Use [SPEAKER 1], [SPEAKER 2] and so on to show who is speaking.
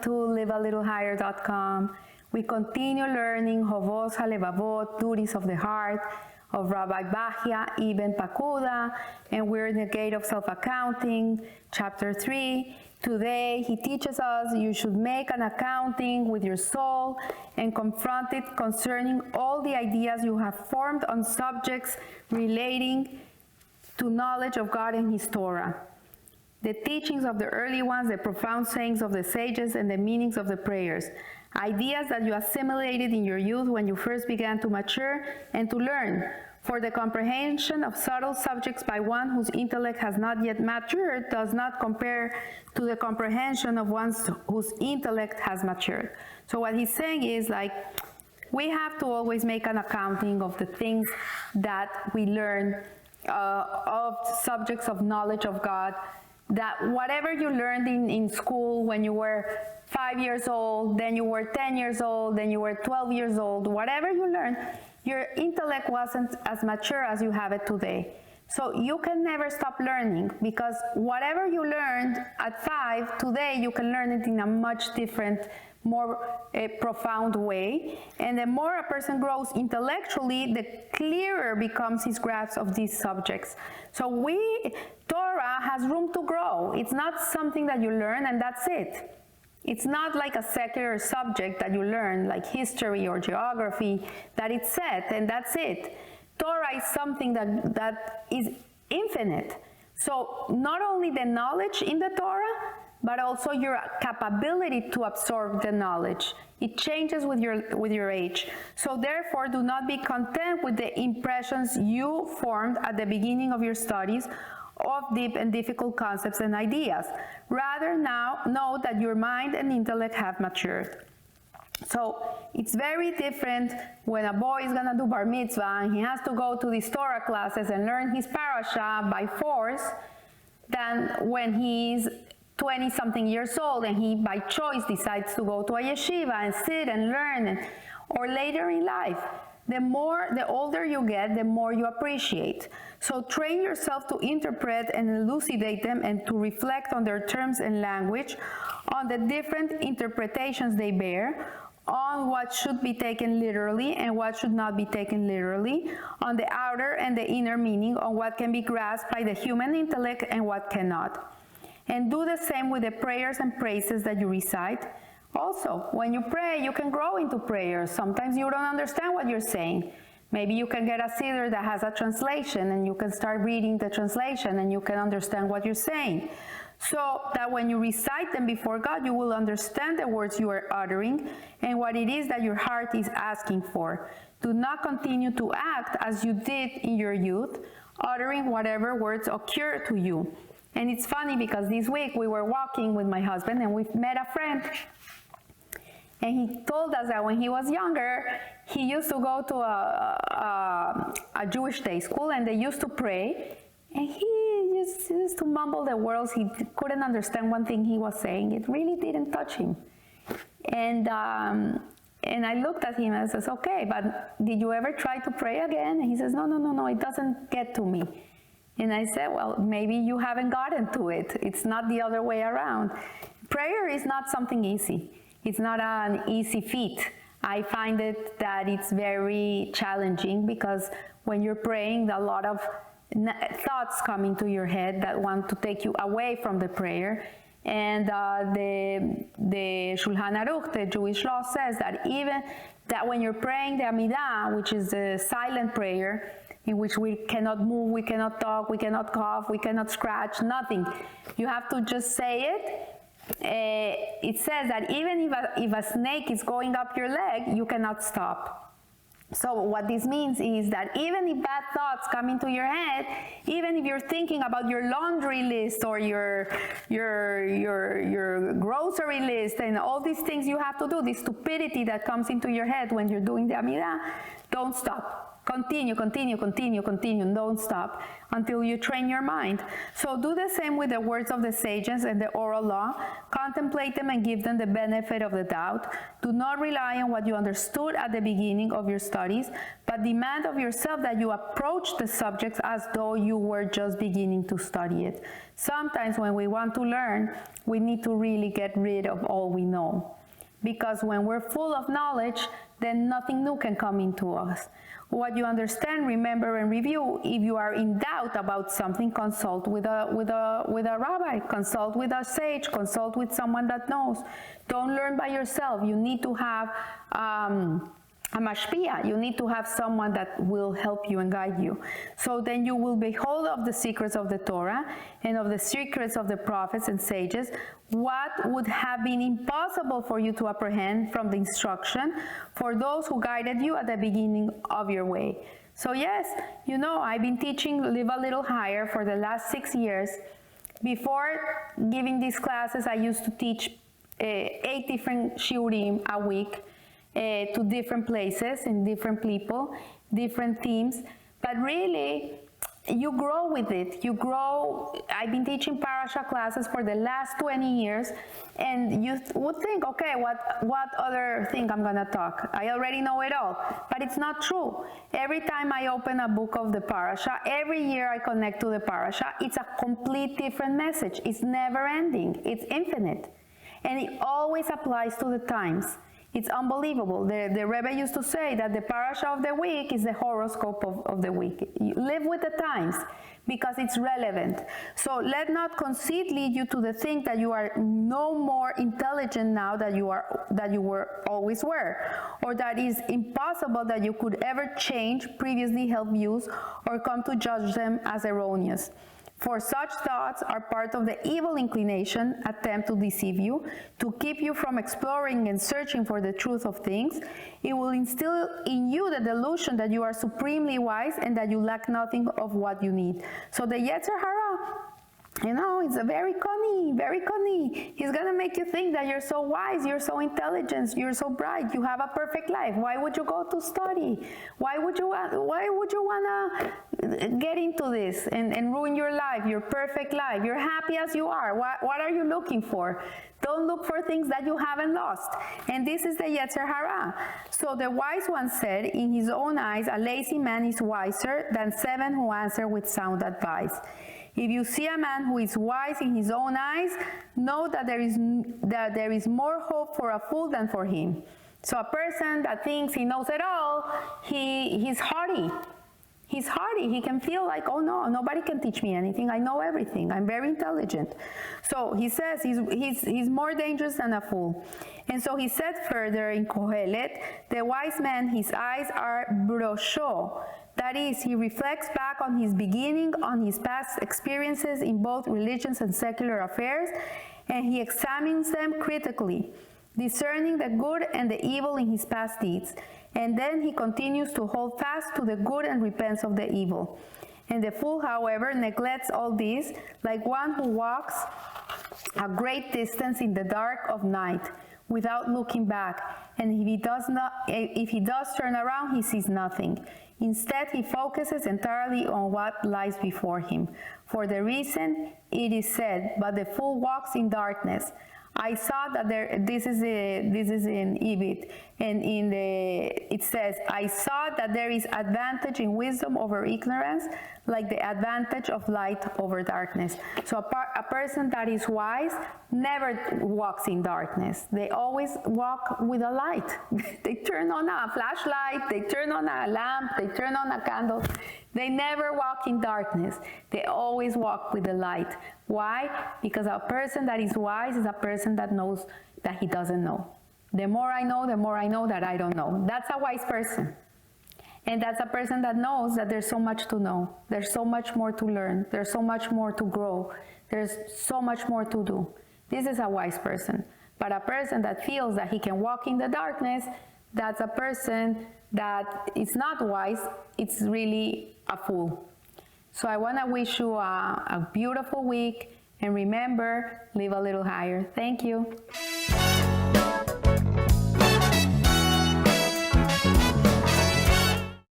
[SPEAKER 1] welcome to livealittlehigher.com. We continue learning Hovot HaLevavot, Duties of the Heart, of Rabbi Bahya Ibn Pakuda, and we're in the Gate of Self-Accounting, Chapter 3. Today, he teaches us you should make an accounting with your soul and confront it concerning all the ideas you have formed on subjects relating to knowledge of God and His Torah. The teachings of the early ones, the profound sayings of the sages, and the meanings of the prayers. Ideas that you assimilated in your youth when you first began to mature and to learn. For the comprehension of subtle subjects by one whose intellect has not yet matured does not compare to the comprehension of one whose intellect has matured. So what he's saying is, like, we have to always make an accounting of the things that we learn, of subjects of knowledge of God, that whatever you learned in school when you were 5 years old, then you were 10 years old, then you were 12 years old, whatever you learned, your intellect wasn't as mature as you have it today. So you can never stop learning, because whatever you learned at 5, today you can learn it in a much different, more profound way. And the more a person grows intellectually, the clearer becomes his grasp of these subjects. So Torah has room to grow. It's not something that you learn and that's it. It's not like a secular subject that you learn, like history or geography, that it's set and that's it. Torah is something that is infinite. So not only the knowledge in the Torah, but also your capability to absorb the knowledge. It changes with your age. So therefore, do not be content with the impressions you formed at the beginning of your studies of deep and difficult concepts and ideas. Rather, now know that your mind and intellect have matured. So it's very different when a boy is gonna do bar mitzvah and he has to go to these Torah classes and learn his parasha by force, than when he's 20-something years old and he by choice decides to go to a yeshiva and sit and learn, or later in life. The older you get, the more you appreciate. So train yourself to interpret and elucidate them and to reflect on their terms and language, on the different interpretations they bear, on what should be taken literally and what should not be taken literally, on the outer and the inner meaning, on what can be grasped by the human intellect and what cannot. And do the same with the prayers and praises that you recite. Also, when you pray, you can grow into prayers. Sometimes you don't understand what you're saying. Maybe you can get a siddur that has a translation and you can start reading the translation and you can understand what you're saying. So that when you recite them before God, you will understand the words you are uttering and what it is that your heart is asking for. Do not continue to act as you did in your youth, uttering whatever words occur to you. And it's funny because this week we were walking with my husband and we met a friend. And he told us that when he was younger, he used to go to a Jewish day school and they used to pray. And he just used to mumble the words. He couldn't understand one thing he was saying. It really didn't touch him. And I looked at him and I says, okay, but did you ever try to pray again? And he says, no, it doesn't get to me. And I said, well, maybe you haven't gotten to it. It's not the other way around. Prayer is not something easy. It's not an easy feat. I find it that it's very challenging because when you're praying, there are a lot of thoughts come into your head that want to take you away from the prayer. And the Shulchan Aruch, the Jewish law, says that even that when you're praying the Amidah, which is the silent prayer, in which we cannot move, we cannot talk, we cannot cough, we cannot scratch, nothing. You have to just say it. It says that even if a snake is going up your leg, you cannot stop. So what this means is that even if bad thoughts come into your head, even if you're thinking about your laundry list or your grocery list and all these things you have to do, this stupidity that comes into your head when you're doing the Amidah, don't stop. Continue, continue, continue, continue, don't stop until you train your mind. So do the same with the words of the sages and the oral law. Contemplate them and give them the benefit of the doubt. Do not rely on what you understood at the beginning of your studies, but demand of yourself that you approach the subjects as though you were just beginning to study it. Sometimes when we want to learn, we need to really get rid of all we know. Because when we're full of knowledge, then nothing new can come into us. What you understand, remember, and review. If you are in doubt about something, consult with a rabbi, consult with a sage, consult with someone that knows. Don't learn by yourself. You need to have a mashpia. You need to have someone that will help you and guide you. So then you will behold of the secrets of the Torah and of the secrets of the prophets and sages, what would have been impossible for you to apprehend from the instruction for those who guided you at the beginning of your way. So yes, you know, I've been teaching Live a Little Higher for the last 6 years. Before giving these classes, I used to teach 8 different shiurim a week to different places and different people, different themes. But really, you grow with it. You grow. I've been teaching parasha classes for the last 20 years, and you would think, okay, what other thing I'm gonna talk? I already know it all. But it's not true. Every time I open a book of the parasha, every year I connect to the parasha, it's a complete different message. It's never ending. It's infinite. And it always applies to the times. It's unbelievable. The Rebbe used to say that the parasha of the week is the horoscope of the week. You live with the times because it's relevant. So let not conceit lead you to the think that you are no more intelligent now that you were always were, or that it is impossible that you could ever change previously held views or come to judge them as erroneous. For such thoughts are part of the evil inclination, attempt to deceive you, to keep you from exploring and searching for the truth of things. It will instill in you the delusion that you are supremely wise and that you lack nothing of what you need. So the Yetzer Hara, you know, it's a very cunning, very cunning. He's gonna make you think that you're so wise, you're so intelligent, you're so bright, you have a perfect life. Why would you go to study? Why would you wanna get into this and ruin your life, your perfect life? You're happy as you are. What are you looking for? Don't look for things that you haven't lost. And this is the Yetzer Hara. So the wise one said, in his own eyes, a lazy man is wiser than 7 who answer with sound advice. If you see a man who is wise in his own eyes, know that there is more hope for a fool than for him. So a person that thinks he knows it all, he's haughty. He's haughty. He can feel like, oh no, nobody can teach me anything. I know everything. I'm very intelligent. So he says he's more dangerous than a fool. And so he said further in Kohelet, the wise man, his eyes are brosho. That is, he reflects back on his beginning, on his past experiences in both religions and secular affairs, and he examines them critically, discerning the good and the evil in his past deeds. And then he continues to hold fast to the good and repents of the evil. And the fool, however, neglects all this, like one who walks a great distance in the dark of night without looking back. And if he does turn around, he sees nothing. Instead, he focuses entirely on what lies before him. For the reason it is said, but the fool walks in darkness. I saw that this is in Ibid, and it says, I saw that there is advantage in wisdom over ignorance, like the advantage of light over darkness. So a person that is wise never walks in darkness. They always walk with a light. They turn on a flashlight, they turn on a lamp, they turn on a candle. They never walk in darkness. They always walk with the light. Why? Because a person that is wise is a person that knows that he doesn't know. The more I know that I don't know. That's a wise person. And that's a person that knows that there's so much to know. There's so much more to learn. There's so much more to grow. There's so much more to do. This is a wise person. But a person that feels that he can walk in the darkness, that's a person that is not wise. It's really a fool. So I want to wish you a beautiful week, and remember, live a little higher. Thank you.